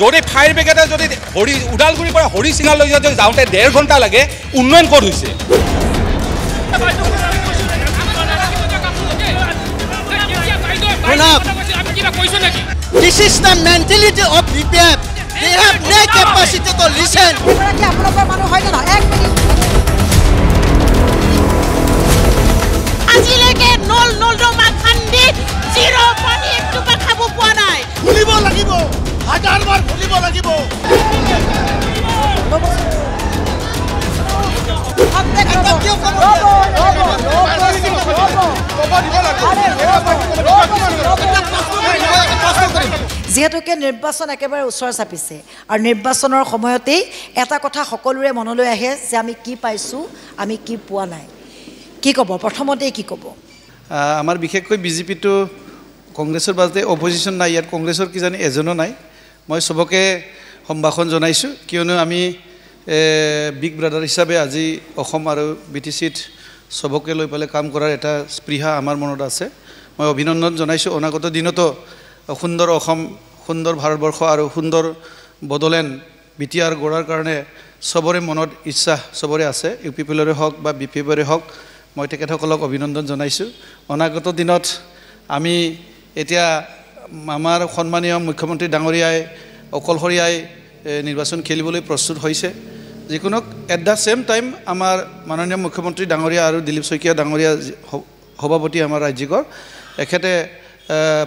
যদি ফায়াৰ ব্ৰিগেডে যদি ওদালগুৰিৰ পৰা হৰিচিঙালৈ যদি যাওঁতে 1.5 ঘণ্টা লাগে, উন্নয়ন ক'ত হৈছে? This is the mentality of BPF. They have no capacity to listen. আজিলৈকে নলদমা খান্দি জিৰো পানী একটুপা খাব পোৱা নাই। ভুলিব লাগিব, হাজাৰবাৰ ভুলিব লাগিব। যিহেতুকে নিৰ্বাচন একেবাৰে ওচৰ চাপিছে আৰু নিৰ্বাচনৰ সময়তেই এটা কথা সকলোৰে মনলৈ আহে যে আমি কি পাইছোঁ, আমি কি পোৱা নাই। কি ক'ব প্ৰথমতেই কি ক'ব? আমাৰ বিশেষকৈ বিজেপিটো কংগ্ৰেছৰ মাজতে অপজিশ্যন নাই, ইয়াত কংগ্ৰেছৰ কিজানি এজনো নাই। মই চবকে সম্ভাষণ জনাইছোঁ, কিয়নো আমি বিগ ব্ৰাদাৰ হিচাপে আজি অসম আৰু BTCত চবকে লৈ পেলাই কাম কৰাৰ এটা স্পৃহা আমাৰ মনত আছে। মই অভিনন্দন জনাইছোঁ। অনাগত দিনতো সুন্দৰ অসম, সুন্দৰ ভাৰতবৰ্ষ আৰু সুন্দৰ বড়োলেণ্ড BTR গঢ়াৰ কাৰণে চবৰে মনত ইচ্ছা চবৰে আছে, UPPৰে হওক বা BPFৰে হওক। মই তেখেতসকলক অভিনন্দন জনাইছোঁ। অনাগত দিনত আমি এতিয়া আমাৰ সন্মানীয় মুখ্যমন্ত্ৰী ডাঙৰীয়াই অকলশৰীয়াই নিৰ্বাচন খেলিবলৈ প্ৰস্তুত হৈছে। যিকোনো এট দ্য ছেম টাইম আমাৰ মাননীয় মুখ্যমন্ত্ৰী ডাঙৰীয়া আৰু দিলীপ শইকীয়া ডাঙৰীয়া সভাপতি আমাৰ ৰাজ্যিকৰ, এখেতে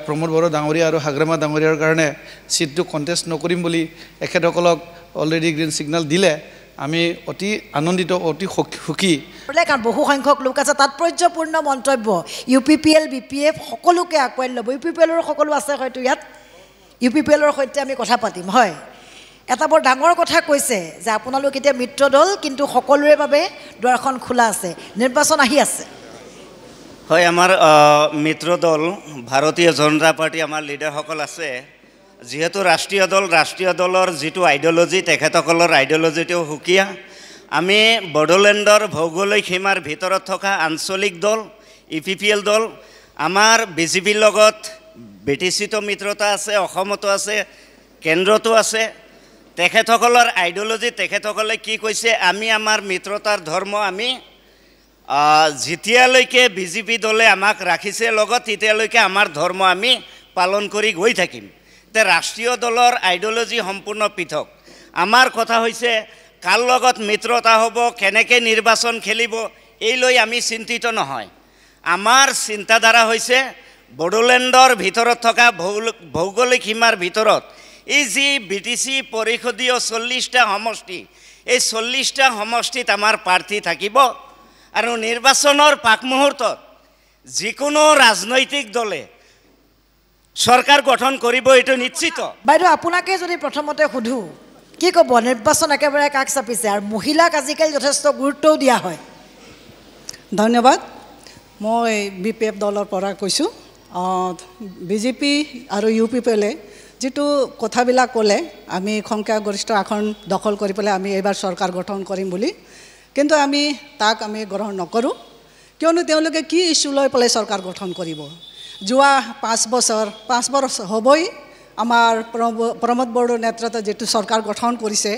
প্ৰমোদ বড়ো ডাঙৰীয়া আৰু হাগ্ৰামা ডাঙৰীয়াৰ কাৰণে চিটটো কণ্টেষ্ট নকৰিম বুলি এখেতসকলক অলৰেডি গ্ৰীণ ছিগনেল দিলে। আমি অতি আনন্দিত, অতি সুখী। কাৰণ বহু সংখ্যক লোক আছে, তাৎপৰ্যপূৰ্ণ মন্তব্য। UPPL BPF সকলোকে আঁকোৱালি ল'ব। UPPLৰ সকলো আছে হয়তো ইয়াত, UPPLৰ সৈতে আমি কথা পাতিম। হয়, এটা বৰ ডাঙৰ কথা কৈছে যে আপোনালোক এতিয়া মিত্ৰ দল, কিন্তু সকলোৰে বাবে দুৱাৰখন খোলা আছে। নিৰ্বাচন আহি আছে। হয়, আমাৰ মিত্ৰ দল ভাৰতীয় জনতা পাৰ্টি আমাৰ লিডাৰসকল আছে। যিহেতু ৰাষ্ট্ৰীয় দলৰ যিটো আইডিঅলজি, তেখেতসকলৰ আইডিঅলজিটো সুকীয়া। আমি বড়োলেণ্ডৰ ভৌগোলিক সীমাৰ ভিতৰত থকা আঞ্চলিক দল UPPL দল। আমাৰ BJPৰ লগত BTCতো মিত্ৰতা আছে, অসমতো আছে, কেন্দ্ৰতো আছে। তেখেতসকলৰ আইডিঅলজি, তেখেতসকলে কি কৈছে, আমি আমাৰ মিত্ৰতাৰ ধৰ্ম আমি যেতিয়ালৈকে BJP দলে আমাক ৰাখিছে লগত, তেতিয়ালৈকে আমাৰ ধৰ্ম আমি পালন কৰি গৈ থাকিম। ৰাষ্ট্ৰীয় দলৰ আইডিঅলজি সম্পূৰ্ণ পৃথক। আমাৰ কথা হৈছে কাৰ লগত মিত্ৰতা হ'ব, কেনেকৈ নিৰ্বাচন খেলিব, এই লৈ আমি চিন্তিত নহয়। আমাৰ চিন্তাধাৰা হৈছে বড়োলেণ্ডৰ ভিতৰত থকা ভৌগোলিক সীমাৰ ভিতৰত এই যি BTC পৰিষদীয় 40টা সমষ্টি, এই 40টা সমষ্টিত আমাৰ প্ৰাৰ্থী থাকিব আৰু নিৰ্বাচনৰ পাক মুহূৰ্তত যিকোনো ৰাজনৈতিক দলে চৰকাৰ গঠন কৰিব, এইটো নিশ্চিত। বাইদেউ, আপোনাকে যদি প্ৰথমতে সোধোঁ, কি ক'ব? নিৰ্বাচন একেবাৰে কাষ চাপিছে আৰু মহিলাক আজিকালি যথেষ্ট গুৰুত্বও দিয়া হয়। ধন্যবাদ। মই BPF দলৰ পৰা কৈছোঁ। BJP আৰু UPPলে যিটো কথাবিলাক ক'লে, আমি সংখ্যাগৰিষ্ঠ আসন দখল কৰি পেলাই আমি এইবাৰ চৰকাৰ গঠন কৰিম বুলি, কিন্তু আমি তাক গ্ৰহণ নকৰোঁ। কিয়নো তেওঁলোকে কি ইছ্যু লৈ পেলাই চৰকাৰ গঠন কৰিব? যোৱা 5 বছৰ হ'বই আমাৰ প্ৰমোদ বড়োৰ নেতৃত্বত যিটো চৰকাৰ গঠন কৰিছে,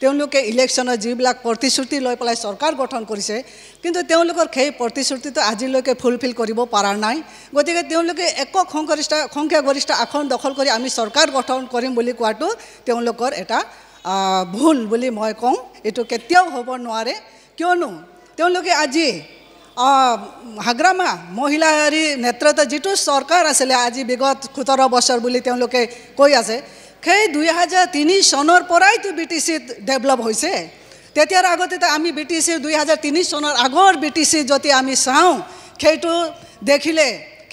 তেওঁলোকে ইলেকশ্যনত যিবিলাক প্ৰতিশ্ৰুতি লৈ পেলাই চৰকাৰ গঠন কৰিছে, কিন্তু তেওঁলোকৰ সেই প্ৰতিশ্ৰুতিটো আজিলৈকে ফুলফিল কৰিব পৰা নাই। গতিকে তেওঁলোকে একক সংখ্যাগৰিষ্ঠ আসন দখল কৰি আমি চৰকাৰ গঠন কৰিম বুলি কোৱাটো তেওঁলোকৰ এটা ভুল বুলি মই কওঁ। এইটো কেতিয়াও হ'ব নোৱাৰে। কিয়নো তেওঁলোকে আজি হাগ্ৰামা মহিলাৰ নেতৃত্বত যিটো চৰকাৰ আছিলে, আজি বিগত 17 বছৰ বুলি তেওঁলোকে কৈ আছে, সেই 2003 চনৰ পৰাইতো BTCত ডেভেলপ হৈছে। তেতিয়াৰ আগতে আমি BTC 2003 চনৰ আগৰ BTC যদি আমি চাওঁ,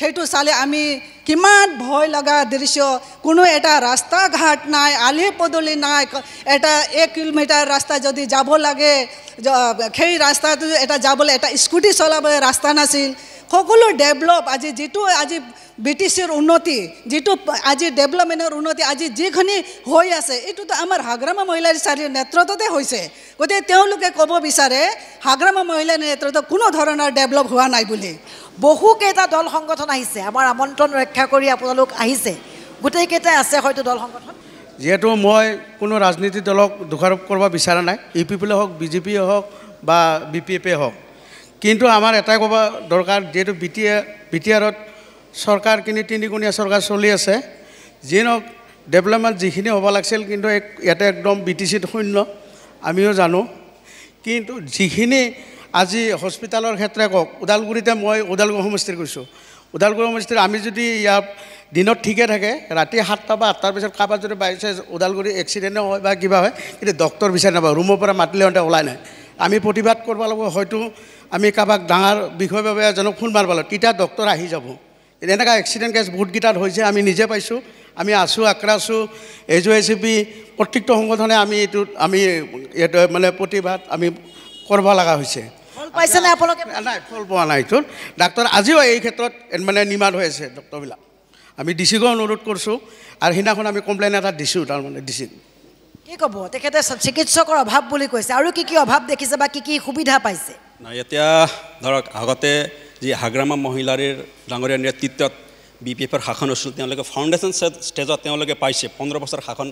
সেইটো চালে আমি কিমান ভয় লগা দৃশ্য। কোনো এটা ৰাস্তা ঘাট নাই, আলি পদূলি নাই। এটা 1 কিলোমিটাৰ ৰাস্তা যদি যাব লাগে, সেই ৰাস্তাটো এটা যাবলৈ এটা স্কুটি চলাবলৈ ৰাস্তা নাছিল। সকলো ডেভেলপ যিটো আজি BTCৰ উন্নতি, যিটো আজি ডেভেলপমেণ্টৰ উন্নতি আজি যিখিনি হৈ আছে, এইটোতো আমাৰ হাগ্ৰামা মহিলাৰ নেতৃত্বতে হৈছে। গতিকে তেওঁলোকে ক'ব বিচাৰে হাগ্ৰামা মহিলাৰ নেতৃত্বত কোনো ধৰণৰ ডেভেলপ হোৱা নাই বুলি। বহুকেইটা দল সংগঠন আহিছে, আমাৰ আমন্ত্ৰণ ৰক্ষা কৰি আপোনালোক আহিছে, গোটেইকেইটাই আছে হয়তো দল সংগঠন। যিহেতু মই কোনো ৰাজনীতি দলক দোষাৰোপ কৰিব বিচৰা নাই, UPPলে হওক BJP হওক বা BPFে হওক, কিন্তু আমাৰ এটাই ক'ব দৰকাৰ, যিহেতু BTRত চৰকাৰখিনি তিনিগুণীয়া চৰকাৰ চলি আছে, যি নহওক ডেভেলপমেণ্ট যিখিনি হ'ব লাগিছিল কিন্তু ইয়াতে একদম BTCত শূন্য আমিও জানো। কিন্তু যিখিনি আজি হস্পিটেলৰ ক্ষেত্ৰে কওক, ওদালগুৰিতে মই ওদালগুৰি সমষ্টিৰ কৈছোঁ, ওদালগুৰি সমষ্টিৰ আমি যদি ইয়াৰ দিনত ঠিকে থাকে, ৰাতি 7টা বা 8টাৰ পিছত কাৰোবাৰ যদি বাইছে ওদালগুৰি এক্সিডেণ্ট হয় বা কিবা হয়, কিন্তু ডক্টৰ বিচাৰি নাপাওঁ, ৰুমৰ পৰা মাতিলে সিহঁতে ওলাই নাই। আমি প্ৰতিবাদ কৰিব লাগিব, হয়তো আমি কাৰোবাক ডাঙৰ বিষয়ভাৱে এজনক ফোন মাৰিব লাগিব, তেতিয়া ডক্টৰ আহি যাব। এনেকুৱা এক্সিডেণ্ট কেছ বহুতকেইটাত হৈছে, আমি নিজে পাইছোঁ, আমি আছোঁ, আক্ৰা আছোঁ, AJOICP প্ৰত্যেকটো সংগঠনে আমি এইটোত আমি মানে প্ৰতিবাদ আমি কৰিব লগা হৈছে। পাইছেনে আপোনালোকে? নাই, ফল পোৱা নাই এইটোত। ডাক্তৰ আজিও এই ক্ষেত্ৰত মানে নিমাত হৈ আছে ডক্টৰবিলাক। আমি DCকো অনুৰোধ কৰিছোঁ আৰু সেইদিনাখন আমি কমপ্লেইন এটা দিছোঁ, তাৰমানে DCক। কি ক'ব তেখেতে চিকিৎসকৰ অভাৱ বুলি কৈছে, আৰু কি কি অভাৱ দেখিছে বা কি কি সুবিধা পাইছে? নাই, এতিয়া ধৰক আগতে যি হাগ্ৰামা মহিলাৰীৰ ডাঙৰীয়া নেতৃত্বত BPFৰ শাসন হৈছিল, তেওঁলোকে ফাউণ্ডেশ্যন ষ্টেজত তেওঁলোকে পাইছে, 15 বছৰ শাসন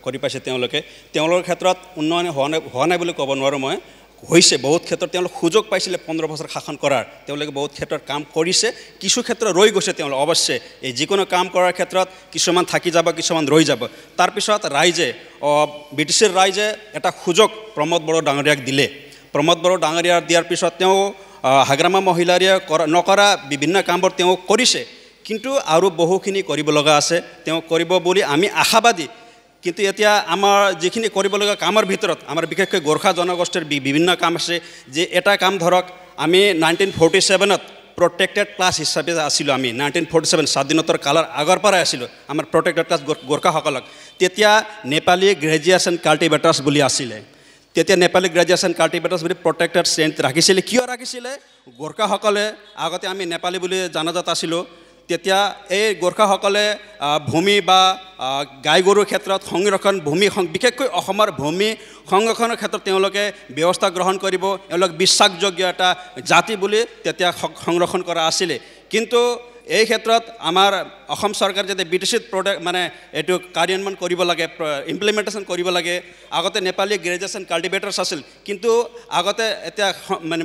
কৰি পাইছে তেওঁলোকে। তেওঁলোকৰ ক্ষেত্ৰত উন্নয়ন হোৱা নাই বুলি ক'ব নোৱাৰোঁ মই, হৈছে বহুত ক্ষেত্ৰত তেওঁলোক সুযোগ পাইছিলে 15 বছৰ শাসন কৰাৰ, তেওঁলোকে বহুত ক্ষেত্ৰত কাম কৰিছে, কিছু ক্ষেত্ৰত ৰৈ গৈছে তেওঁলোক। অৱশ্যে এই যিকোনো কাম কৰাৰ ক্ষেত্ৰত কিছুমান থাকি যাব, কিছুমান ৰৈ যাব। তাৰপিছত ৰাইজে BTCৰ ৰাইজে এটা সুযোগ প্ৰমোদ বড়ো ডাঙৰীয়াক দিলে। প্ৰমোদ বড়ো ডাঙৰীয়াক দিয়াৰ পিছত তেওঁ হাগ্ৰামা মহিলাৰীয়ে নকৰা বিভিন্ন কামবোৰ তেওঁ কৰিছে, কিন্তু আৰু বহুখিনি কৰিব লগা আছে, তেওঁ কৰিব বুলি আমি আশাবাদী। কিন্তু এতিয়া আমাৰ যিখিনি কৰিবলগীয়া কামৰ ভিতৰত আমাৰ বিশেষকৈ গোৰ্খা জনগোষ্ঠীৰ বিভিন্ন কাম আছে। যে এটা কাম ধৰক, আমি 1947ত প্ৰটেক্টেড ক্লাছ হিচাপে আছিলোঁ, আমি 1947 স্বাধীনতাৰ কালৰ আগৰ পৰাই আছিলোঁ আমাৰ প্ৰটেক্টেড ক্লাছ গোৰ্খাসকলক। তেতিয়া নেপালী গ্ৰেজুৱেশ্যন কাল্টিভেটাৰ্ছ বুলি আছিলে, তেতিয়া নেপালী গ্ৰেজুৱেশ্যন কাল্টিভেটাৰ্ছ বুলি প্ৰটেক্টেড শ্ৰেণীত ৰাখিছিলে। কিয় ৰাখিছিলে? গোৰ্খাসকলে আগতে আমি নেপালী বুলি জনাজাত আছিলোঁ, তেতিয়া এই গোৰ্খাসকলে ভূমি বা গাই গৰুৰ ক্ষেত্ৰত সংৰক্ষণ, ভূমি বিশেষকৈ অসমৰ ভূমি সংৰক্ষণৰ ক্ষেত্ৰত তেওঁলোকে ব্যৱস্থা গ্ৰহণ কৰিব, এওঁলোক বিশ্বাসযোগ্য এটা জাতি বুলি তেতিয়া সংৰক্ষণ কৰা আছিলে। কিন্তু এই ক্ষেত্ৰত আমাৰ অসম চৰকাৰে যাতে BTCত মানে এইটো কাৰ্যান্বয়ন কৰিব লাগে, ইমপ্লিমেণ্টেশ্যন কৰিব লাগে। আগতে নেপালী গ্ৰেজুৱেশ্যন কাল্টিভেটাৰ্ছ আছিল, কিন্তু আগতে এতিয়া মানে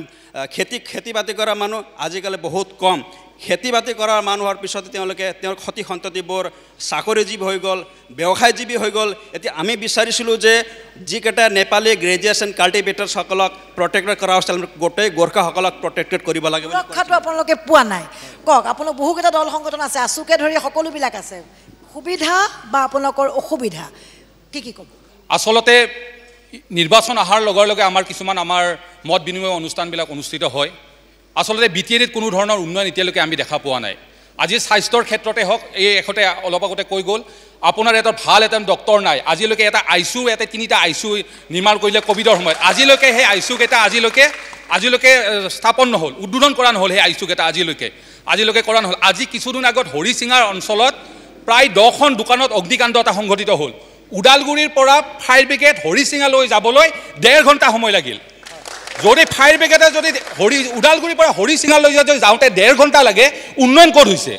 খেতি বাতি কৰা মানুহ আজিকালি বহুত কম। খেতি বাতি কৰা মানুহৰ পিছতে তেওঁলোকে তেওঁৰ সতি সন্ততিবোৰ চাকৰিজীৱী হৈ গ'ল, ব্যৱসায়জীৱী হৈ গ'ল। এতিয়া আমি বিচাৰিছিলোঁ যে যিকেইটা নেপালী গ্ৰেজুৱেশ্যন কাল্টিভেটাৰ্ছসকলক প্ৰটেক্টেড কৰা হৈছিল, গোটেই গোৰ্খাসকলক প্ৰটেক্টেড কৰিব লাগে। সুৰক্ষাটো আপোনালোকে পোৱা নাই, কওক। আপোনালোক বহুকেইটা দল সংগঠন আছে, আছুকে ধৰি সকলোবিলাক আছে, সুবিধা বা আপোনালোকৰ অসুবিধা কি কি ক'ব? আচলতে নিৰ্বাচন অহাৰ লগে লগে আমাৰ কিছুমান মত বিনিময় অনুষ্ঠানবিলাক অনুষ্ঠিত হয়। আচলতে BTAত কোনো ধৰণৰ উন্নয়ন এতিয়ালৈকে আমি দেখা পোৱা নাই। আজি স্বাস্থ্যৰ ক্ষেত্ৰতে হওক, এই এখেতে অলপ আগতে কৈ গ'ল, আপোনাৰ এটা ভাল এটা ডক্টৰ নাই। আজিলৈকে এটা ICU, এটা 3টা ICU নিৰ্মাণ কৰিলে ক'ভিডৰ সময়ত, আজিলৈকে সেই ICU কেইটা আজিলৈকে স্থাপন নহ'ল, উদ্বোধন কৰা নহ'ল। সেই ICU কেইটা আজিলৈকে কৰা নহ'ল। আজি কিছুদিন আগত হৰিচিঙাৰ অঞ্চলত প্ৰায় 10খন দোকানত অগ্নিকাণ্ড এটা সংঘটিত হ'ল। ওদালগুৰিৰ পৰা ফায়াৰ ব্ৰিগেড হৰিচিঙালৈ যাবলৈ 1.5 ঘণ্টা সময় লাগিল। যদি ফায়াৰ ব্ৰিগেডে যদি ওদালগুৰিৰ পৰা হৰিচিঙালৈ যাওঁতে 1.5 ঘণ্টা লাগে, উন্নয়ন ক'ত হৈছে?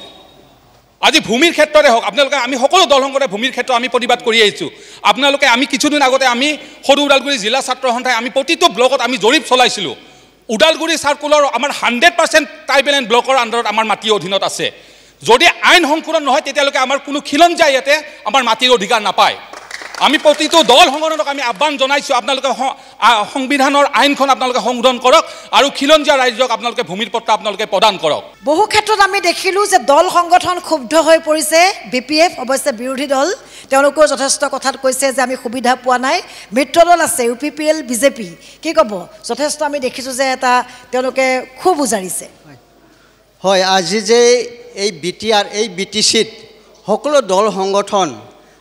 আজি ভূমিৰ ক্ষেত্ৰতে হওক, আপোনালোকে আমি সকলো দল সংগঠনে ভূমিৰ ক্ষেত্ৰত আমি প্ৰতিবাদ কৰি আহিছোঁ। আপোনালোকে আমি কিছুদিন আগতে আমি সৰু ওদালগুৰি জিলা ছাত্ৰ সন্থাই আমি প্ৰতিটো ব্লকত আমি জৰীপ চলাইছিলোঁ। ওদালগুৰি চাৰ্কুলৰ আমাৰ 100% ট্ৰাইবেল এণ্ড ব্লকৰ আণ্ডাৰত আমাৰ মাটিৰ অধীনত আছে। যদি আইন সংশোধন নহয়, তেতিয়ালৈকে আমাৰ কোনো খিলঞ্জীয়া ইয়াতে আমাৰ মাটিৰ অধিকাৰ নাপায়। আমি প্ৰতিটো দল সংগঠনক আমি আহ্বান জনাইছোঁ, আপোনালোকে সংবিধানৰ আইনখন আপোনালোকে সংশোধন কৰক আৰু খিলঞ্জীয়া ৰাইজক আপোনালোকে ভূমিৰ পট্টা আপোনালোকে প্ৰদান কৰক। বহু ক্ষেত্ৰত আমি দেখিলোঁ যে দল সংগঠন ক্ষুব্ধ হৈ পৰিছে। BPF অৱশ্যে বিৰোধী দল, তেওঁলোকেও যথেষ্ট কথাত কৈছে যে আমি সুবিধা পোৱা নাই। মিত্ৰ দল আছে UPPL BJP, কি ক'ব? যথেষ্ট আমি দেখিছোঁ যে এটা তেওঁলোকে খুব উজাৰিছে। হয়, আজি যে এই BTR, এই BTCত সকলো দল সংগঠন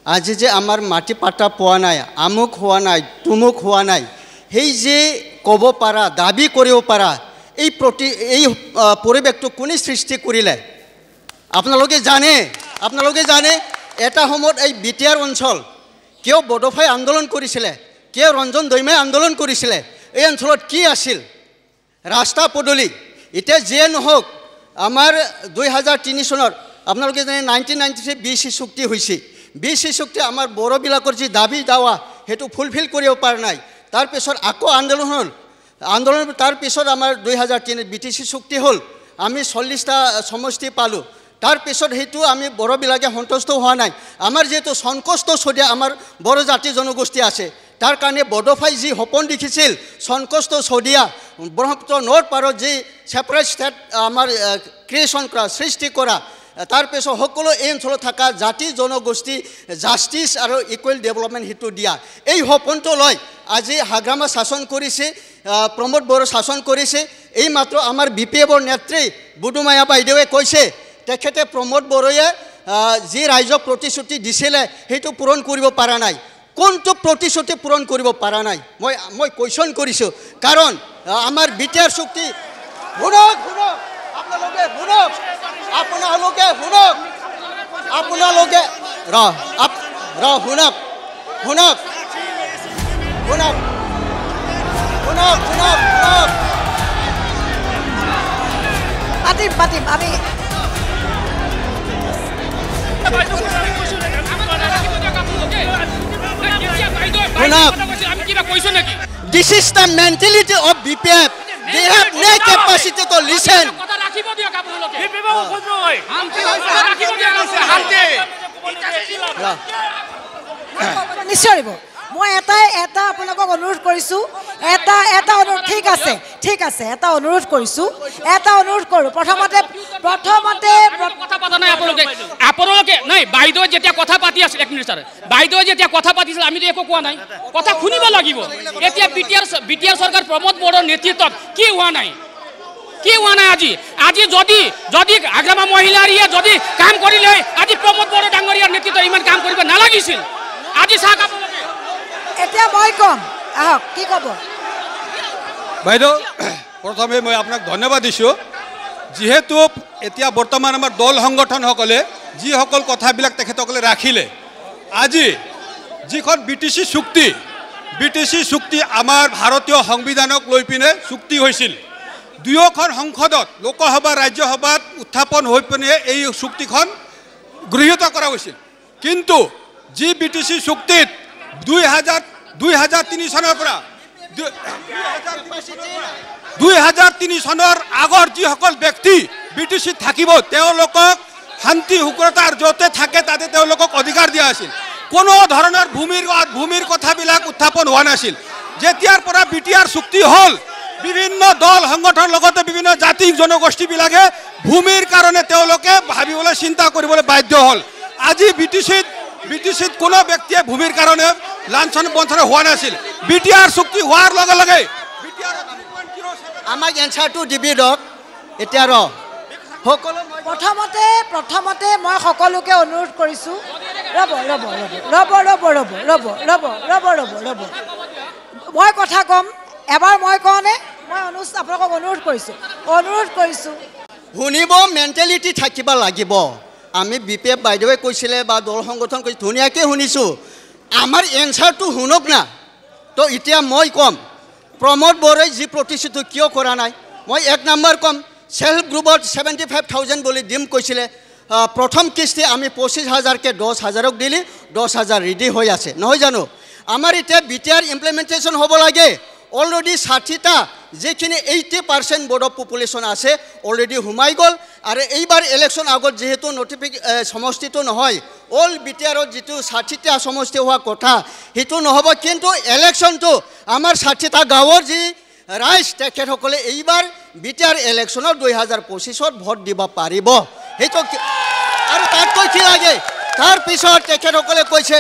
আজি যে আমাৰ মাটি পাটা পোৱা নাই, আমুক হোৱা নাই, তুমুক হোৱা নাই, সেই যে ক'ব পাৰা, দাবী কৰিব পাৰা, এই পৰিৱেশটো কোনে সৃষ্টি কৰিলে? আপোনালোকে জানে এটা সময়ত এই BTR অঞ্চল কিয় বডোফাই আন্দোলন কৰিছিলে, কিয় ৰঞ্জন দৈমাই আন্দোলন কৰিছিলে, এই অঞ্চলত কি আছিল? ৰাস্তা পদূলি এতিয়া যিয়ে নহওক, আমাৰ 2003 চনত আপোনালোকে জানে 1993 BC চুক্তি হৈছে। BC চুক্তি আমাৰ বড়োবিলাকৰ যি দাবী দাৱা সেইটো ফুলফিল কৰিব পৰা নাই তাৰপিছত আকৌ আন্দোলন হ'ল আন্দোলনৰ তাৰপিছত আমাৰ 2003 BTC চুক্তি হ'ল আমি 40টা সমষ্টি পালোঁ তাৰপিছত সেইটো আমি বড়োবিলাকে সন্তুষ্ট হোৱা নাই আমাৰ যেহেতু সংকষ্ট চদিয়া আমাৰ বড়ো জাতি জনগোষ্ঠী আছে তাৰ কাৰণে বড়োফাই যি সপোন দেখিছিল সংকষ্ট চদিয়া ব্ৰহ্মপুত্ৰ নদ পাৰত যি ছেপাৰেট ষ্টেট আমাৰ ক্ৰিয়েশ্যন কৰা সৃষ্টি কৰা তাৰপিছত সকলো এই অঞ্চলত থকা জাতি জনগোষ্ঠী জাষ্টিছ আৰু ইকুৱেল ডেভেলপমেণ্ট সেইটো দিয়া এই সপোনটো লৈ আজি হাগ্ৰামা শাসন কৰিছে প্ৰমোদ বড়ো শাসন কৰিছে এই মাত্ৰ আমাৰ BPFৰ নেত্ৰী বুডুমায়া বাইদেৱে কৈছে তেখেতে প্ৰমোদ বড়োয়ে যি ৰাইজক প্ৰতিশ্ৰুতি দিছিলে সেইটো পূৰণ কৰিব পৰা নাই কোনটো প্ৰতিশ্ৰুতি পূৰণ কৰিব পৰা নাই মই কোৱেশ্যন কৰিছোঁ কাৰণ আমাৰ BTR চুক্তি শুনক আপোনালোকে পাতিম আমি This is the mentality of BPF. They have no capacity to listen. নিশ্চয় মই এটা আপোনালোকক অনুৰোধ কৰিছোঁ এটা অনুৰোধ ঠিক আছে এটা অনুৰোধ কৰিছোঁ এটা অনুৰোধ কৰোঁ প্ৰথমতে কথা পতা নাই আপোনালোকে নাই বাইদেৱে যেতিয়া কথা পাতি আছিল এক মিনিট ছাৰ বাইদেৱে যেতিয়া কথা পাতিছিল আমিতো একো কোৱা নাই কথা শুনিব লাগিব এতিয়া BTR চৰকাৰ প্ৰমোদ বড়োৰ নেতৃত্বত কি হোৱা নাই আজি যদি আগ্ৰামা মহিলাৰীয়ে যদি কাম কৰিলে আজি প্ৰমোদ বড়ো ডাঙৰীয়াৰ নেতৃত্বত ইমান কাম কৰিব নালাগিছিল আজি চাওক আপোনালোকে এতিয়া মই কম আহক কি ক'ব বাইদেউ প্ৰথমে মই আপোনাক ধন্যবাদ দিছোঁ যেহেতু এতিয়া বৰ্তমান আমাৰ দল সংগঠনসকলে যিসকল কথাবিলাক তেখেতসকলে ৰাখিলে আজি যিখন BTC চুক্তি আমাৰ ভাৰতীয় সংবিধানক লৈ পিনে চুক্তি হৈছিল দুয়োখন সংসদত লোকসভা ৰাজ্যসভাত উত্থাপন হৈ পিনে এই চুক্তিখন গৃহীত কৰা হৈছিল কিন্তু যি BTC চুক্তিত 2003 চনৰ পৰা 2003 চনৰ আগৰ যিসকল ব্যক্তি BTC থাকিব তেওঁলোকক শান্তি শুক্ৰতাৰ য'তে থাকে তাতে তেওঁলোকক অধিকাৰ দিয়া আছিল কোনো ধৰণৰ ভূমিৰ কথাবিলাক উত্থাপন হোৱা নাছিল যেতিয়াৰ পৰা BTR চুক্তি হ'ল বিভিন্ন দল সংগঠন লগতে বিভিন্ন জাতি জনগোষ্ঠীবিলাকে ভূমিৰ কাৰণে তেওঁলোকে ভাবিবলৈ চিন্তা কৰিবলৈ বাধ্য হ'ল আজি BTCত কোনো ব্যক্তিয়ে ভূমিৰ কাৰণে লাঞ্ছন বঞ্চনা হোৱা নাছিল BTR চুক্তি হোৱাৰ লগে লগে আমাক এনচাৰটো দিবি দক এতিয়া সকলো প্ৰথমতে মই সকলোকে অনুৰোধ কৰিছোঁ ৰ'ব মই কথা ক'ম এবাৰ মই কওঁনে মই আপোনালোকক অনুৰোধ কৰিছোঁ শুনিব মেণ্টেলিটি থাকিব লাগিব আমি BPF বাইদেৱে কৈছিলে বা দল সংগঠন কৈছে ধুনীয়াকৈ শুনিছোঁ আমাৰ এনচাৰটো শুনক না তো এতিয়া মই ক'ম প্ৰমোদ বড়োই যি প্ৰতিশ্ৰুতি কিয় কৰা নাই মই এক নম্বৰ ক'ম সেল্ফ গ্ৰুপত 75,000 বুলি দিম কৈছিলে প্ৰথম কিস্তি আমি 25,000কে 10,000ক দিলি 10,000 ৰেডি হৈ আছে নহয় জানো আমাৰ এতিয়া BTR ইমপ্লিমেণ্টেশ্যন হ'ব লাগে অলৰেডি 60টা যিখিনি 80% বড়ো পপুলেশ্যন আছে অলৰেডি সোমাই গ'ল আৰু এইবাৰ ইলেকশ্যন আগত যেহেতু সমষ্টিটো নহয় অল BTRত যিটো 60টা সমষ্টি হোৱা কথা সেইটো নহ'ব কিন্তু ইলেকশ্যনটো আমাৰ 60টা গাঁৱৰ যি ৰাইজ তেখেতসকলে এইবাৰ BTR ইলেকশ্যনত 2025ত ভোট দিব পাৰিব সেইটো আৰু তাতকৈ কি লাগে তাৰপিছত তেখেতসকলে কৈছে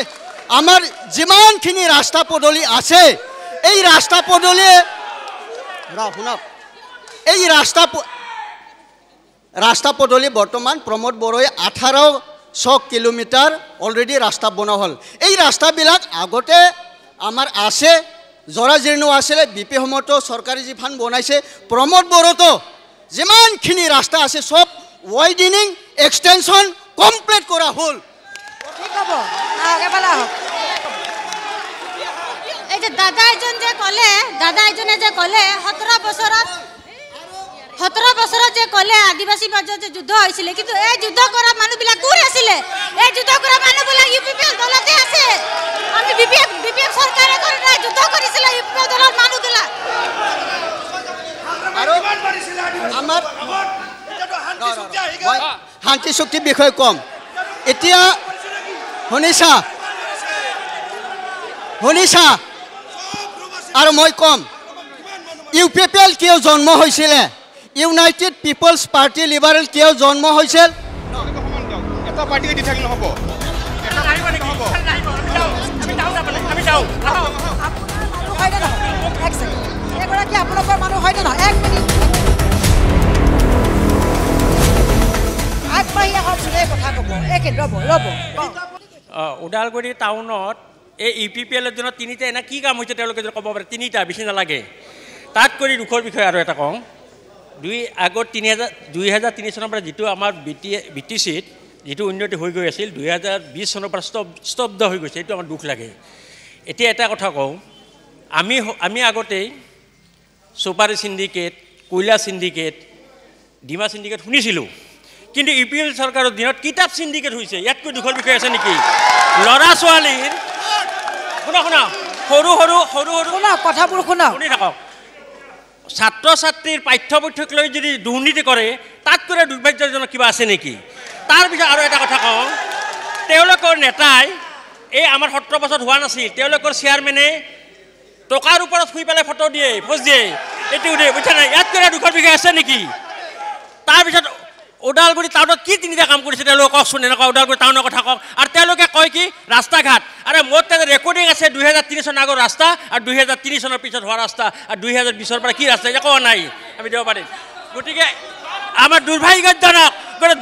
আমাৰ যিমানখিনি ৰাস্তা পদূলি আছে এই ৰাস্তা পদূলিয়ে শুনক এই ৰাস্তা পদূলি বৰ্তমান প্ৰমোদ বড়োৱে 1800 কিলোমিটাৰ অলৰেডি ৰাস্তা বনোৱা হ'ল এই ৰাস্তাবিলাক আগতে আমাৰ আছে জৰাজীৰ্ণ আছিলে BP সময়তো চৰকাৰী যি ফাণ্ড বনাইছে প্ৰমোদ বড়োতো যিমানখিনি ৰাস্তা আছে সব ৱাইডেনিং এক্সটেনশ্যন কমপ্লিট কৰা হ'ল ঠিক হ'ব আগেফালে আহক এই যে দাদা এজনে যে ক'লে 17 বছৰত 17 বছৰত যে ক'লে আদিবাসী মাজত যে যুদ্ধ হৈছিল কিন্তু এই যুদ্ধ কৰা মানুহবিলাক কোন আছিলে এই যুদ্ধ কৰা মানুহবিলাক ইউপিপিএল দলতে আছে আমি বিপিএফ চৰকাৰে কৰা যুদ্ধ কৰিছিল ইউপিপিএল দলৰ মানুহবিলাক আৰু আমাৰ শান্তি চুক্তিৰ বিষয়ে কম এতিয়া শুনিছা আৰু মই কম ইউপিপিএল কিয় জন্ম হৈছিলে ইউনাইটেড পিপলছ পাৰ্টি লিবাৰেল কিয় জন্ম হৈছিল এটা পাৰ্টিকে দি থাকিলে হ'ব এগৰাকী আপোনালোকৰ মানুহ হয়নে নহয় এক মিনিট আগবাঢ়ি আহক যোনে কথা ক'ব ৰ'ব ওদালগুৰি টাউনত এই ইউপিপিএলৰ দিনত তিনিটা এনে কি কাম হৈছে তেওঁলোকে যদি ক'ব পাৰে তিনিটা বেছি নালাগে তাত কৰি দুখৰ বিষয়ে আৰু এটা কওঁ আগত 2003 চনৰ পৰা যিটো আমাৰ BTCত যিটো উন্নতি হৈ গৈ আছিল 2020 চনৰ পৰা স্তব্ধ হৈ গৈছে এইটো আমাৰ দুখ লাগে এতিয়া এটা কথা কওঁ আমি আগতেই চুপাৰী চিণ্ডিকেট কয়লা চিণ্ডিকেট ডিমা চিণ্ডিকেট শুনিছিলোঁ কিন্তু ইউপিএল চৰকাৰৰ দিনত কিতাপ চিণ্ডিকেট হৈছে ইয়াতকৈ দুখৰ বিষয় আছে নেকি ল'ৰা ছোৱালীৰ শুনা সৰু কথাবোৰ শুনি থাকক ছাত্ৰ ছাত্ৰীৰ পাঠ্যপুথিক লৈ যদি দুৰ্নীতি কৰে তাতকৈ দুৰ্ভাগ্যজনক কিবা আছে নেকি তাৰপিছত আৰু এটা কথা কওঁ তেওঁলোকৰ নেতাই এই আমাৰ 17 বছৰত হোৱা নাছিল তেওঁলোকৰ চেয়াৰমেনে টকাৰ ওপৰত শুই পেলাই ফটো দিয়ে পোষ্ট দিয়ে এইটো বুজিছা নাই ইয়াতকৈ দুখৰ বিষয় আছে নেকি তাৰপিছত ওদালগুৰি টাউনত কি তিনিটা কাম কৰিছে তেওঁলোকে কওকচোন এনেকুৱা ওদালগুৰি টাউনৰ কথা কওক আৰু তেওঁলোকে কয় কি ৰাস্তা ঘাট আৰু মোৰ তাতে ৰেকৰ্ডিং আছে 2003 চনৰ আগৰ ৰাস্তা আৰু 2003 চনৰ পিছত হোৱা ৰাস্তা আৰু 2020 পৰা কি ৰাস্তা একো নাই আমি দিব পাৰিম গতিকে আমাৰ দুৰ্ভাগ্যজনক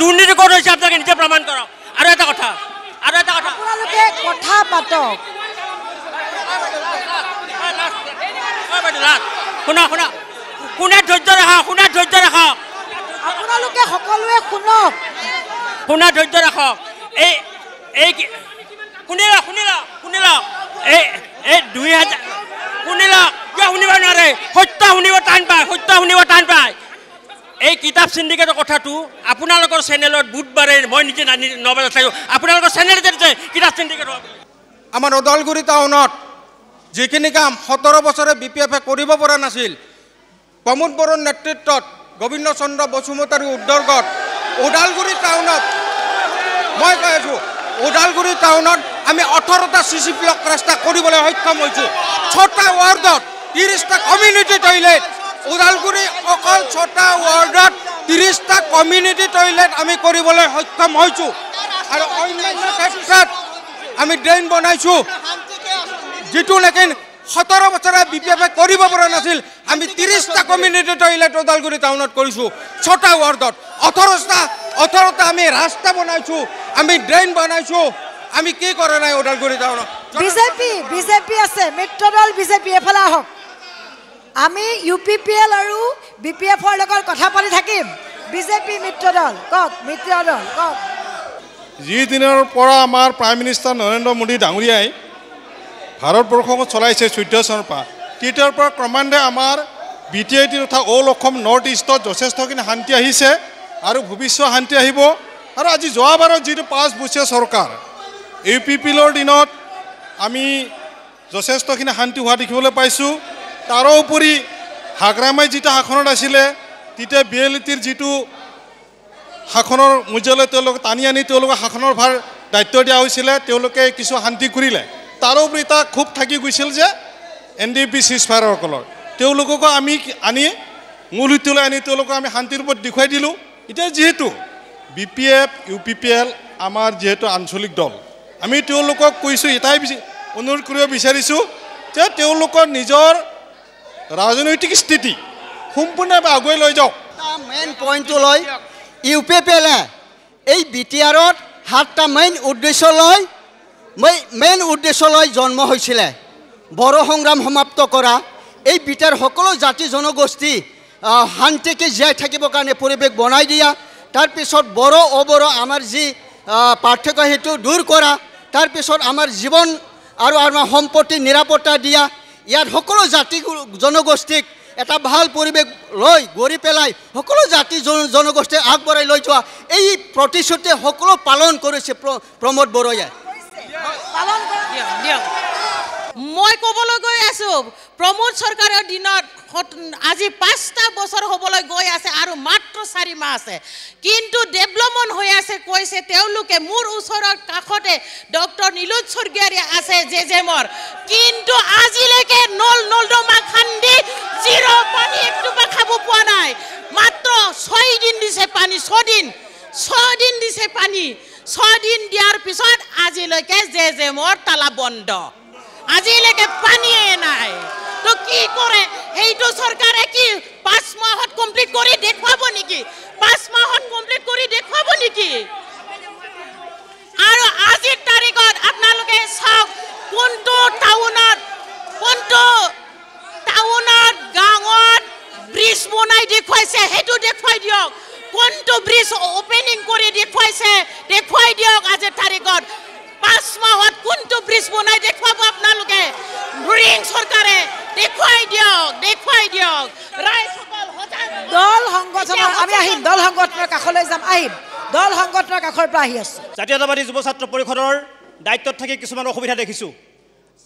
দুৰ্নীতি ক'ত হৈছে আপোনালোকে নিজে প্ৰমাণ কৰক আৰু এটা কথা আপোনালোকে কথা পাতক শুনা কোনে ধৈৰ্য ৰাখক আপোনালোকে সকলোৱে শুনক শুনা ধৈৰ্য ৰাখক এই শুনিলা এই 2000 শুনিলা কিয় শুনিব নোৱাৰে সত্য শুনিব টান পায় এই কিতাপ চিণ্ডিকেটৰ কথাটো আপোনালোকৰ চেনেলত বুধবাৰে মই নিজে 9 বজাত চাইছোঁ আপোনালোকৰ চেনেলতে কিতাপ চিণ্ডিকেট আমাৰ ওদালগুৰি টাউনত যিখিনি কাম 17 বছৰে BPF-এ কৰিব পৰা নাছিল প্ৰমোদ বড়োৰ নেতৃত্বত গোবিন্দ চন্দ্ৰ বসুমতাৰী উদ্যোগত ওদালগুৰি টাউনত মই কৈ আছোঁ ওদালগুৰি টাউনত আমি 18টা CC ব্লক ৰাস্তা কৰিবলৈ সক্ষম হৈছোঁ 6টা ৱাৰ্ডত 30টা কমিউনিটি টয়লেট ওদালগুৰি অকল 6টা ৱাৰ্ডত 30টা কমিউনিটি টয়লেট আমি কৰিবলৈ সক্ষম হৈছোঁ আৰু অন্যান্য ক্ষেত্ৰত আমি ড্ৰেইন বনাইছোঁ যিটো নেকি 17 বছৰে BPF-এ কৰিব পৰা নাছিল আমি 30টা কমিউনিটি টয়লেট ওদালগুৰি টাউনত কৰিছোঁ 6টা ৱাৰ্ডত 18টা আমি ৰাস্তা বনাইছোঁ আমি ড্ৰেইন বনাইছোঁ আমি কি কৰা নাই ওদালগুৰি টাউনত বিজেপি আছে মিত্ৰ দল বিজেপি এফালে আহক আমি UPPL আৰু BPF-ৰ লগত কথা পাতি থাকিম বিজেপি মিত্ৰ দল কওক যি দিনৰ পৰা আমাৰ প্ৰাইম মিনিষ্টাৰ নৰেন্দ্ৰ মোদী ডাঙৰীয়াই ভাৰতবৰ্ষক চলাইছে 14 চনৰ পৰা তেতিয়াৰ পৰা ক্ৰমান্বয়ে আমাৰ BTIT তথা অল অসম নৰ্থ ইষ্টত যথেষ্টখিনি শান্তি আহিছে আৰু ভৱিষ্যত শান্তি আহিব আৰু আজি যোৱাবাৰৰ যিটো 5 বছৰীয়া চৰকাৰ UPPLৰ দিনত আমি যথেষ্টখিনি শান্তি হোৱা দেখিবলৈ পাইছোঁ তাৰোপৰি হাগ্ৰামাই যিটো শাসনত আছিলে তেতিয়া BLTৰ যিটো শাসনৰ মূল্যলৈ তেওঁলোকে টানি আনি তেওঁলোকে শাসনৰ ভাৰ দায়িত্ব দিয়া হৈছিলে তেওঁলোকে কিছু শান্তি কৰিলে তাৰোপৰি তাক খুব থাকি গৈছিল যে NDP চিজফায়াৰসকলৰ তেওঁলোককো আমি আনি মূল সুঁতিলৈ আনি তেওঁলোকক আমি শান্তিৰ ওপৰত দেখুৱাই দিলোঁ এতিয়া যিহেতু BPF UPPL আমাৰ যিহেতু আঞ্চলিক দল আমি তেওঁলোকক কৈছোঁ এটাই অনুৰোধ কৰিব বিচাৰিছোঁ যে তেওঁলোকৰ নিজৰ ৰাজনৈতিক স্থিতি সম্পূৰ্ণভাৱে আগুৱাই লৈ যাওক মেইন পইণ্টটো লৈ UPPL-এ এই BTR-ত 7টা মেইন উদ্দেশ্য লৈ জন্ম হৈছিলে বড়ো সংগ্ৰাম সমাপ্ত কৰা এই BTR সকলো জাতি জনগোষ্ঠী শান্তিকে জীয়াই থাকিবৰ কাৰণে পৰিৱেশ বনাই দিয়া তাৰপিছত বড়ো অবড়ো আমাৰ যি পাৰ্থক্য সেইটো দূৰ কৰা তাৰপিছত আমাৰ জীৱন আৰু আমাৰ সম্পত্তি নিৰাপত্তা দিয়া ইয়াত সকলো জাতি জনগোষ্ঠীক এটা ভাল পৰিৱেশ লৈ গঢ়ি পেলাই সকলো জাতি জনগোষ্ঠীয়ে আগবঢ়াই লৈ যোৱা এই প্ৰতিশ্ৰুতি সকলো পালন কৰিছে প্ৰমোদ বৰয়াই। মই ক'বলৈ গৈ আছোঁ প্ৰমোদ চৰকাৰৰ দিনত আজি 5টা বছৰ হ'বলৈ গৈ আছে আৰু মাত্ৰ 4 মাহ আছে, কিন্তু ডেভেলপমেণ্ট হৈ আছে কৈছে তেওঁলোকে। মোৰ ওচৰৰ কাষতে ডক্টৰ নীলোৎ স্বৰ্গীয়াৰী আছে জেজেমৰ, কিন্তু আজিলৈকে নৰ্দমা খান্দি জিৰ' পানী একটোপা খাব পোৱা নাই। মাত্ৰ 6 দিন দিছে পানী, 6 দিন দিছে পানী। 6 দিন দিয়াৰ পিছত আজিলৈকে জেজেমৰ তালা বন্ধ, আজিলৈকে পানীয়ে নাই। তো কি কৰে সেইটো চৰকাৰে? কি 5 মাহত কমপ্লিট কৰি দেখুৱাব নেকি? 5 মাহত কমপ্লিট কৰি দেখুৱাব নেকি? আৰু আজিৰ তাৰিখত আপোনালোকে চাওক কোনটো টাউনত গাঁৱত ব্ৰিজ বনাই দেখুৱাইছে সেইটো দেখুৱাই দিয়ক। কোনটো ব্ৰিজ অপেনিং কৰি দেখুৱাইছে দেখুৱাই দিয়ক আজিৰ তাৰিখত। 5 মাহত কোনটো ব্ৰিজ বনাই দেখুৱাব আপোনালোকে? ৰিং চৰকাৰে দেখুৱাই দিয়ক। দল সংগঠনৰ আমি আহিম, দল সংগঠনৰ কাষলৈ যাম, আহিম। দল সংগঠনৰ কাষৰ পৰা আহি আছোঁ। জাতীয়তাবাদী যুৱ ছাত্ৰ পৰিষদৰ দায়িত্বত থাকি কিছুমান অসুবিধা দেখিছোঁ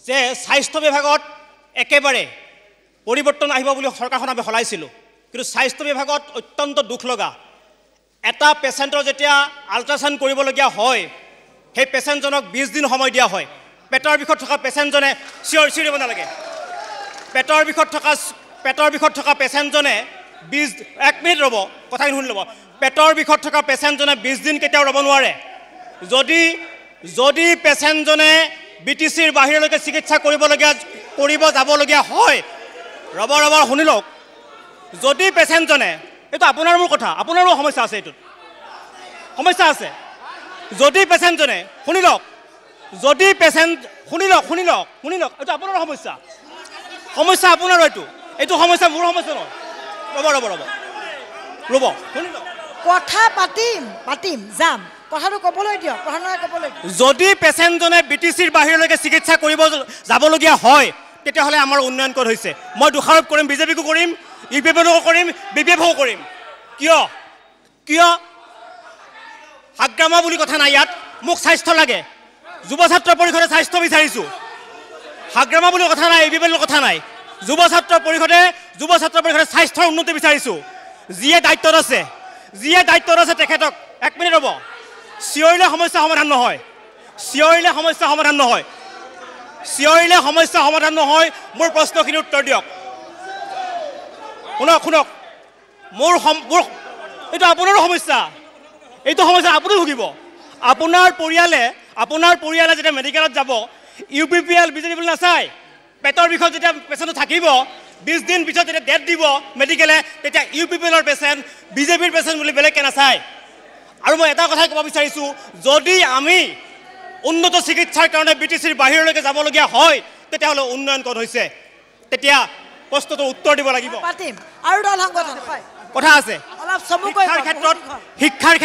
যে স্বাস্থ্য বিভাগত একেবাৰে পৰিৱৰ্তন আহিব বুলি চৰকাৰখন আমি সলাইছিলোঁ, কিন্তু স্বাস্থ্য বিভাগত অত্যন্ত দুখ লগা এটা পেচেণ্টৰ যেতিয়া আল্ট্ৰাচাউণ্ড কৰিবলগীয়া হয় সেই পেচেণ্টজনক 20 দিন সময় দিয়া হয়। পেটৰ বিষত থকা পেচেণ্টজনে চিঞৰিব নালাগে। পেটৰ বিষত থকা পেচেণ্টজনে 1 মিনিট ৰ'ব, কথাখিনি শুনি ল'ব। পেটৰ বিষত থকা পেচেণ্টজনে 20 দিন কেতিয়াও ৰ'ব নোৱাৰে। যদি পেচেণ্টজনে BTCৰ বাহিৰলৈকে চিকিৎসা কৰিব যাবলগীয়া হয়, ৰ'ব শুনি লওক। যদি পেচেণ্টজনে, এইটো আপোনাৰ মোৰ কথা, আপোনাৰো সমস্যা আছে, এইটোত সমস্যা আছে। যদি পেচেণ্টজনে শুনি লওক, এইটো আপোনাৰো সমস্যা আপোনাৰো, এইটো সমস্যা মোৰ সমস্যা নহয়। ৰ'ব শুনি লওক, কথা পাতিম যাম, কথাটো ক'বলৈ দিয়ক, যদি পেচেণ্টজনে BTCৰ বাহিৰলৈকে চিকিৎসা কৰিব যাবলগীয়া হয় তেতিয়াহ'লে আমাৰ উন্নয়ন ক'ত হৈছে? মই দোষাৰোপ কৰিম, বিজেপিকো কৰিম, UPPকো কৰিম, BPFকো কৰিম। কিয় হাগ্ৰামা বুলি কথা নাই ইয়াত। মোক স্বাস্থ্য লাগে, যুৱ ছাত্ৰ পৰিষদে স্বাস্থ্য বিচাৰিছোঁ। হাগ্ৰামা বুলি কথা নাই, UPPৰ কথা নাই। যুৱ ছাত্ৰ পৰিষদে স্বাস্থ্যৰ উন্নতি বিচাৰিছোঁ। যিয়ে দায়িত্বত আছে তেখেতক 1 মিনিট ৰ'ব। চিঞৰিলে সমস্যা সমাধান নহয়। মোৰ প্ৰশ্নখিনিৰ উত্তৰ দিয়ক। শুনক, মোৰ এইটো আপোনাৰো সমস্যা, আপুনি ভুগিব। আপোনাৰ পৰিয়ালে যেতিয়া মেডিকেলত যাব, UPPL বিজেপি বুলি নাচায়। পেটৰ বিষত যেতিয়া পেচেণ্টটো থাকিব 20 দিন পিছত যেতিয়া ডেট দিব মেডিকেলে, তেতিয়া UPPLৰ পেচেণ্ট বিজেপিৰ পেচেণ্ট বুলি বেলেগকৈ নাচায়। আৰু মই এটা কথাই ক'ব বিচাৰিছোঁ, যদি আমি উন্নত চিকিৎসাৰ কাৰণে BTCৰ বাহিৰলৈকে যাবলগীয়া হয় তেতিয়াহ'লে উন্নয়ন ক'ত হৈছে? তেতিয়া প্ৰশ্নটোৰ উত্তৰ দিব লাগিব। কথা আছে। শিক্ষাৰ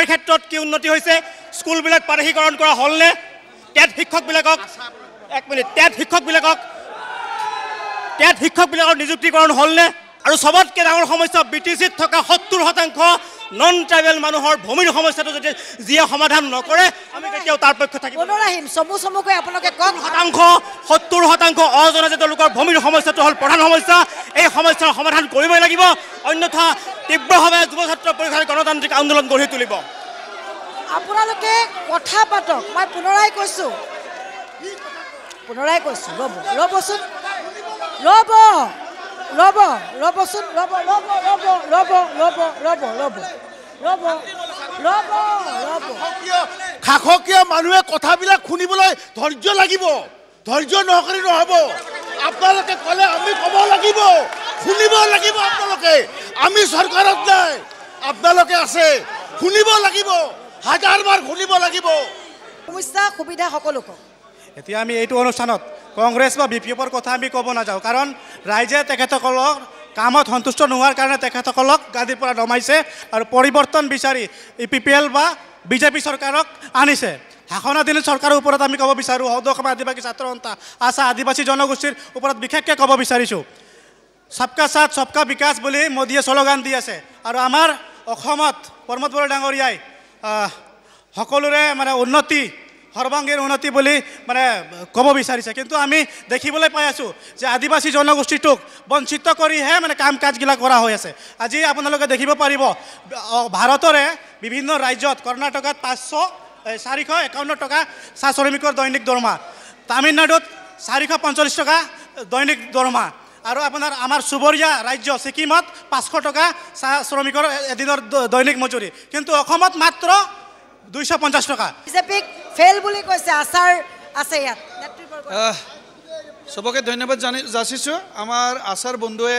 ক্ষেত্ৰত কি উন্নতি হৈছে? স্কুলবিলাক প্ৰাদেশিকৰণ কৰা হ'লনে? টেট শিক্ষকবিলাকৰ নিযুক্তিকৰণ হ'লনে? আৰু চবতকৈ ডাঙৰ সমস্যা BTCত থকা 70% নন ট্ৰাইবেল মানুহৰ ভূমিৰ সমস্যাটো যদি যিয়ে সমাধান নকৰে আমি কেতিয়াও তাৰ পক্ষে থাকিব নোৱাৰিম। 70% অজনজাত লোকৰ ভূমিৰ সমস্যাটো হ'ল প্ৰধান সমস্যা। এই সমস্যাৰ সমাধান কৰিবই লাগিব, অন্যথা তীব্ৰভাৱে যুৱ ছাত্ৰ পৰিষদে গণতান্ত্ৰিক আন্দোলন গঢ়ি তুলিব। আপোনালোকে কথা পাতক, মই পুনৰাই কৈছোঁ, ৰ'বচোন, শাসকীয় মানুহে কথাবিলাক শুনিবলৈ ধৈৰ্য লাগিব, ধৈৰ্য নহ'লে নহ'ব। আপোনালোকে ক'লে আমি ক'ব লাগিব, শুনিব লাগিব। আমি চৰকাৰত নাই, আপোনালোকে আছে, শুনিব লাগিব, 1000বাৰ শুনিব লাগিব। সমস্যা সুবিধা সকলোকে। এতিয়া আমি এইটো অনুষ্ঠানত কংগ্ৰেছ বা BPFৰ কথা আমি ক'ব নাযাওঁ, কাৰণ ৰাইজে তেখেতসকলক কামত সন্তুষ্ট নোহোৱাৰ কাৰণে তেখেতসকলক গাদীৰ পৰা নমাইছে আৰু পৰিৱৰ্তন বিচাৰি UPPL বা বিজেপি চৰকাৰক আনিছে। শাসনাধীন চৰকাৰৰ ওপৰত আমি ক'ব বিচাৰোঁ, সদৌ অসম আদিবাসী ছাত্ৰ সন্থা, আশা আদিবাসী জনগোষ্ঠীৰ ওপৰত বিশেষকৈ ক'ব বিচাৰিছোঁ। সবকা সাথ সবকা বিকাশ বুলি মোদীয়ে শ্লোগান দি আছে আৰু আমাৰ অসমত প্ৰমোদ বড়ো ডাঙৰীয়াই সকলোৰে মানে উন্নতি সৰ্বাংগীন উন্নতি বুলি মানে ক'ব বিচাৰিছে কিন্তু আমি দেখিবলৈ পাই আছোঁ যে আদিবাসী জনগোষ্ঠীটোক বঞ্চিত কৰিহে মানে কাম কাজগিলা কৰা হৈ আছে আজি আপোনালোকে দেখিব পাৰিব ভাৰতৰে বিভিন্ন ৰাজ্যত কৰ্ণাটকত 451 টকা চাহ শ্ৰমিকৰ দৈনিক দৰমহা তামিলনাডুত 445 টকা দৈনিক দৰমহা আৰু আপোনাৰ আমাৰ চুবুৰীয়া ৰাজ্য ছিকিমত 500 টকা চাহ শ্ৰমিকৰ এদিনৰ দৈনিক মজুৰি কিন্তু অসমত মাত্ৰ 250 টকা বিজেপিক ফেল বুলি কৈছে আচাৰ আছে ইয়াত সবকে ধন্যবাদ যাচিছোঁ আমাৰ আচাৰ বন্ধুৱে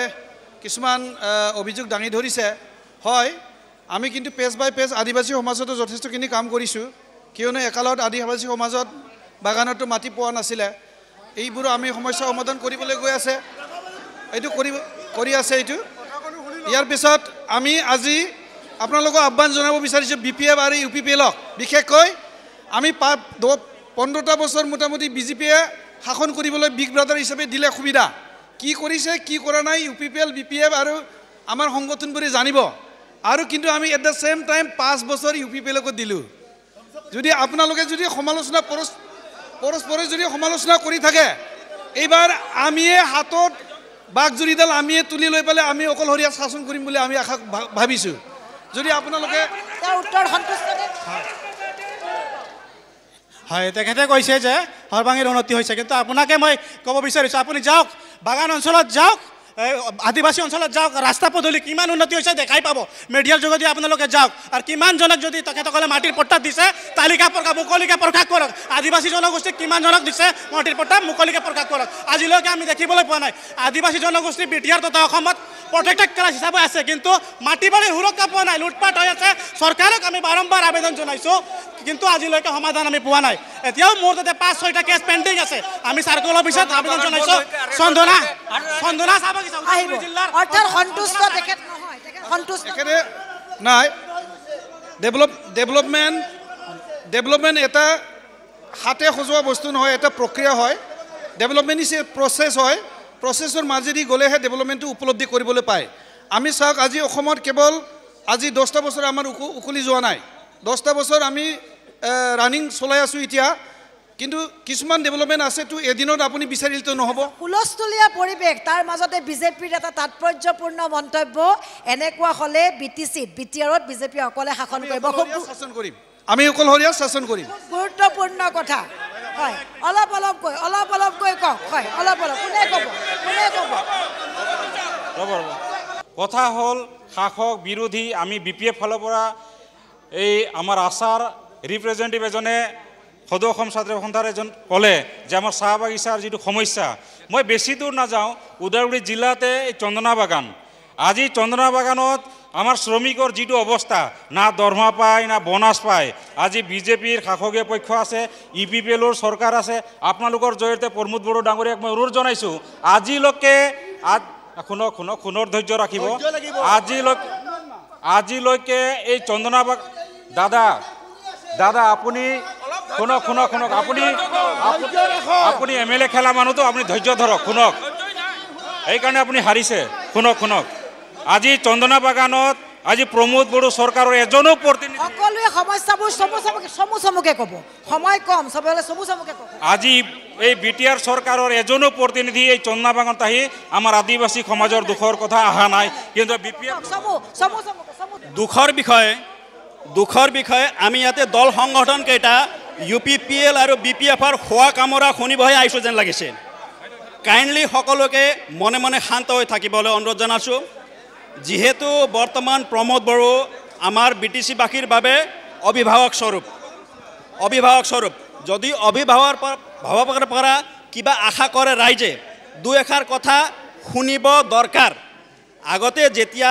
কিছুমান অভিযোগ দাঙি ধৰিছে হয় আমি কিন্তু পেজ বাই পেজ আদিবাসী সমাজতো যথেষ্টখিনি কাম কৰিছোঁ কিয়নো একালত আদিবাসী সমাজত বাগানতো মাটি পোৱা নাছিলে এইবোৰ আমি সমস্যা সমাধান কৰিবলৈ গৈ আছে এইটো কৰি আছে এইটো ইয়াৰ পিছত আমি আজি আপোনালোকক আহ্বান জনাব বিচাৰিছোঁ বিপিএফ আৰু ইউপিপিএলক বিশেষকৈ আমি 15টা বছৰ মোটামুটি বিজেপিয়ে শাসন কৰিবলৈ বিগ ব্ৰাদাৰ হিচাপে দিলে সুবিধা কি কৰিছে কি কৰা নাই ইউপিপিএল বিপিএফ আৰু আমাৰ সংগঠনবোৰে জানিব আৰু কিন্তু আমি এট দ্য সেম টাইম 5 বছৰ ইউপিপিএলক দিলোঁ যদি আপোনালোকে যদি সমালোচনা পৰস্পৰে যদি সমালোচনা কৰি থাকে এইবাৰ আমিয়ে হাতত বাগজুৰিডাল আমিয়ে তুলি লৈ পেলাই আমি অকলশৰীয়া শাসন কৰিম বুলি আমি আশা ভাবিছোঁ যদি আপোনালোকে উত্তৰ সন্তুষ্ট হয় তেখেতে কৈছে যে সৰ্বাংগীন উন্নতি হৈছে কিন্তু আপোনাকে মই ক'ব বিচাৰিছোঁ আপুনি যাওক বাগান অঞ্চলত যাওক আদিবাসী অঞ্চলত যাওক ৰাস্তা পদূলি কিমান উন্নতি হৈছে দেখাই পাব মিডিয়াৰ যোগেদি আপোনালোকে যাওক আৰু কিমানজনক যদি তেখেতসকলে মাটিৰ পট্টা দিছে তালিকা মুকলিকে প্ৰকাশ কৰক আদিবাসী জনগোষ্ঠীক কিমানজনক দিছে মাটিৰ পট্টা মুকলিকে প্ৰকাশ কৰক আজিলৈকে আমি দেখিবলৈ পোৱা নাই আদিবাসী জনগোষ্ঠী বিটিআৰ তথা অসমত প্ৰটেক্টেড ক্লাছ হিচাপে আছে কিন্তু মাটি বাৰী সুৰক্ষা পোৱা নাই লুটপাট হৈ আছে চৰকাৰক আমি বাৰম্বাৰ আবেদন জনাইছোঁ কিন্তু আজিলৈকে সমাধান আমি পোৱা নাই এতিয়াও মোৰ তাতে 5-6টা কেছ পেণ্ডিং আছে আমি চাৰ্কল অফিচত আবেদন জনাইছোঁ চন্দনা চাব অৰ্থাৎ সন্তুষ্ট তেখেত নহয় তেখেত সন্তুষ্ট নাই ডেভেলপমেণ্ট এটা হাতে সজোৱা বস্তু নহয় এটা প্ৰক্ৰিয়া হয় ডেভেলপমেণ্ট ইজ এ প্ৰচেছ হয় প্ৰচেছৰ মাজেদি গ'লেহে ডেভেলপমেণ্টটো উপলব্ধি কৰিবলৈ পায় আমি চাওক আজি অসমত কেৱল আজি 10টা বছৰ আমাৰ উকলি যোৱা নাই 10টা বছৰ আমি ৰানিং চলাই আছোঁ এতিয়া কিন্তু কিছুমান ডেভেলপমেণ্ট আছেতো এদিনত আপুনি বিচাৰিলেতো নহ'ব হুলস্থুলীয়া পৰিৱেশ তাৰ মাজতে বিজেপিৰ এটা তাৎপৰ্যপূৰ্ণ মন্তব্য এনেকুৱা হ'লে বিটিআৰত বিজেপি অকলে শাসন কৰিব শাসন কৰিম আমি অকলশৰীয়া শাসন কৰিম গুৰুত্বপূৰ্ণ কথা হয় অলপ অলপকৈ কওক হয় অলপ কোনে ক'ব কথা হ'ল শাসক বিৰোধী আমি বিপিএফ ফালৰ পৰা এই আমাৰ আচাৰ ৰিপ্ৰেজেণ্টেটিভ এজনে সদৌ অসম ছাত্ৰ সন্থাৰ এজন ক'লে যে আমাৰ চাহ বাগিচাৰ যিটো সমস্যা মই বেছি দূৰ নাযাওঁ ওদালগুৰি জিলাতে এই চন্দনা বাগান আজি চন্দনা বাগানত আমাৰ শ্ৰমিকৰ যিটো অৱস্থা না দৰমহা পায় না বোনাছ পায় আজি বিজেপিৰ শাসকীয় পক্ষ আছে ইউপিপিএলৰ চৰকাৰ আছে আপোনালোকৰ জৰিয়তে প্ৰমোদ বড়ো ডাঙৰীয়াক মই অনুৰোধ জনাইছোঁ আজিলৈকে শুনৰ ধৈৰ্য ৰাখিব আজিলৈকে এই চন্দনা বাগান দাদা আপুনি শুনক আপুনি MLA খেলা মানুহতো আপুনি ধৈৰ্য ধৰক শুনক এইকাৰণে আপুনি হাৰিছে শুনক আজি চন্দনা বাগানত আজি প্ৰমোদ বড়ো চৰকাৰৰ এজনো প্ৰতিনিধি সকলোৱে সমস্যাবোৰ চমুকে ক'ব সময় কম সবলে চমুকে ক'ব আজি এই বিটিআৰ চৰকাৰৰ এজনো প্ৰতিনিধি এই চন্দনা বাগানত আহি আমাৰ আদিবাসী সমাজৰ দুখৰ কথা অহা নাই কিন্তু বিপিএফ দুখৰ বিষয়ে আমি ইয়াতে দল সংগঠন কেইটা UPPL আৰু BPFৰ খোৱা কামৰা শুনিবহে আহিছোঁ যেন লাগিছে কাইণ্ডলি সকলোকে মনে মনে শান্ত হৈ থাকিবলৈ অনুৰোধ জনাইছোঁ যিহেতু বৰ্তমান প্ৰমোদ বড়ো আমাৰ BTC-বাসীৰ বাবে অভিভাৱক স্বৰূপ যদি অভিভাৱকৰ পৰা কিবা আশা কৰে ৰাইজে দুই এষাৰ কথা শুনিব দৰকাৰ আগতে যেতিয়া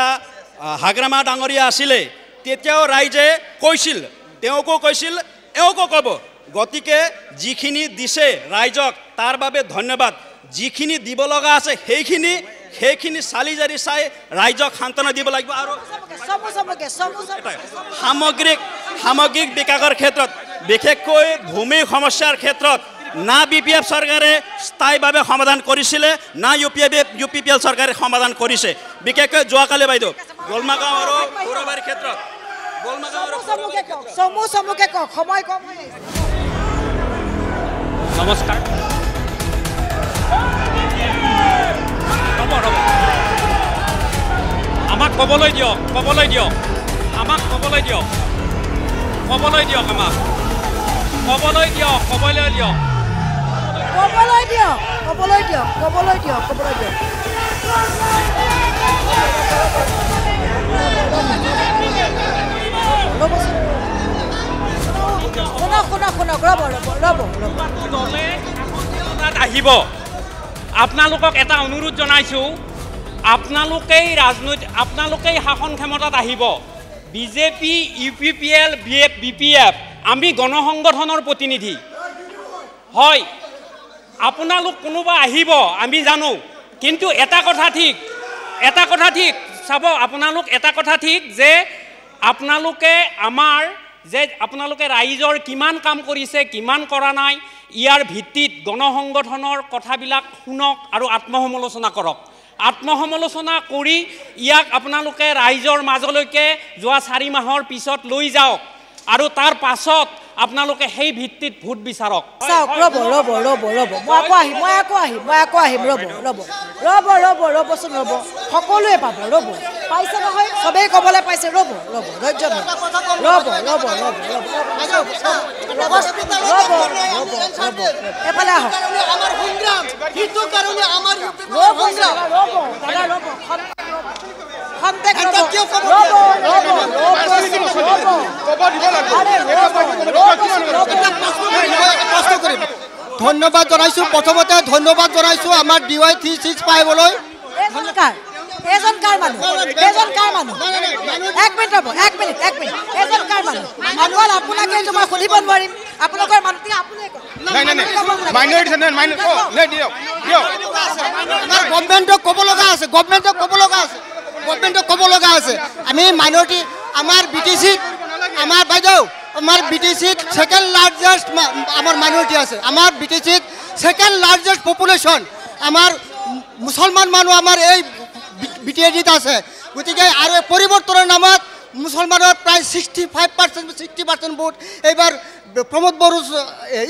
হাগ্ৰামা ডাঙৰীয়া আছিলে তেতিয়াও ৰাইজে কৈছিল তেওঁকো কৈছিল এওঁকো ক'ব গতিকে যিখিনি দিছে ৰাইজক তাৰ বাবে ধন্যবাদ যিখিনি দিব লগা আছে সেইখিনি চালি জাৰি চাই ৰাইজক সান্তনা দিব লাগিব আৰু সামগ্ৰিক বিকাশৰ ক্ষেত্ৰত বিশেষকৈ ভূমি সমস্যাৰ ক্ষেত্ৰত না BPF চৰকাৰে স্থায়ীভাৱে সমাধান কৰিছিলে না UPPL চৰকাৰে সমাধান কৰিছে বিশেষকৈ যোৱাকালি বাইদেউ গোলমাগাঁও আৰু সৌৰাবাৰীৰ ক্ষেত্ৰত চমুকে কওক সময় কম হৈ আহিছে নমস্কাৰ আমাক ক'বলৈ দিয়ক আমাক ক'বলৈ দিয়ক আহিব আপোনালোকক এটা অনুৰোধ জনাইছোঁ আপোনালোকেই শাসন ক্ষমতাত আহিব বিজেপি UPPL BPF আমি গণসংগঠনৰ প্ৰতিনিধি হয় আপোনালোক কোনোবা আহিব আমি জানো কিন্তু এটা কথা ঠিক চাব আপোনালোক এটা কথা ঠিক যে আপোনালোকে ৰাইজৰ কিমান কাম কৰিছে কিমান কৰা নাই ইয়াৰ ভিত্তিত গণসংগঠনৰ কথাবিলাক শুনক আৰু আত্মসমালোচনা কৰক আত্মসমালোচনা কৰি ইয়াক আপোনালোকে ৰাইজৰ মাজলৈকে যোৱা 4 মাহৰ পিছত লৈ যাওক আৰু তাৰ পাছত আপোনালোকে সেই ভিত্তিত ভোট বিচাৰক চাওক ৰ'ব মই আকৌ আহিম ৰ'বচোন সকলোৱে পাব ৰ'ব পাইছে নহয় চবেই ক'বলৈ পাইছে ৰ'ব ধৈৰ্য ৰ'ব এফালে আহক ধন্যবাদ জনাইছোঁ প্ৰথমতে ধন্যবাদ জনাইছোঁ আমাৰ DY 365লৈ এজন কাৰ মানুহ এক মিনিট এজন কাৰ মানুহ আপোনাকে মই সুধিব নোৱাৰিম আপোনালোকৰ মানুহটি আপুনি গভৰ্ণমেণ্টক ক'ব লগা আছে আমি মাইনৰিটি আমাৰ BTCত সেকেন্ড লাৰ্জেষ্ট আমাৰ মাইনৰিটি আছে আমাৰ BTCত সেকেন্ড লাৰ্জেষ্ট পপুলেশ্যন আমাৰ মুছলমান মানুহ আমাৰ এই BTADত আছে গতিকে আৰু পৰিৱৰ্তনৰ নামত মুছলমানৰ প্ৰায় 60% ভোট এইবাৰ প্ৰমোদ বড়ো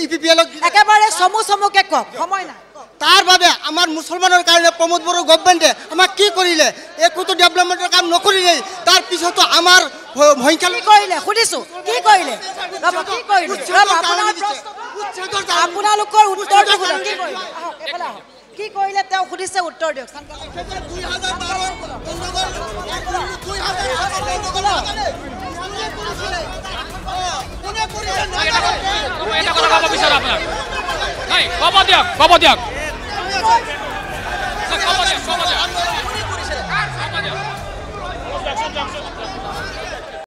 UPPL একেবাৰে চমুকে কওক সময় নাই তাৰ বাবে আমাৰ মুছলমানৰ কাৰণে প্ৰমোদ বড়ো গভৰ্ণমেণ্টে আমাক কি কৰিলে একোটো ডেভেলপমেণ্টৰ কাম নকৰিলে তাৰ পিছতো আমাৰ সংখ্যালঘু কৰিলে সুধিছোঁ কি কৰিলে আপোনালোকৰ উত্তৰটো কি কৰিলে তেওঁ সুধিছে উত্তৰ দিয়ক ক'ব দিয়ক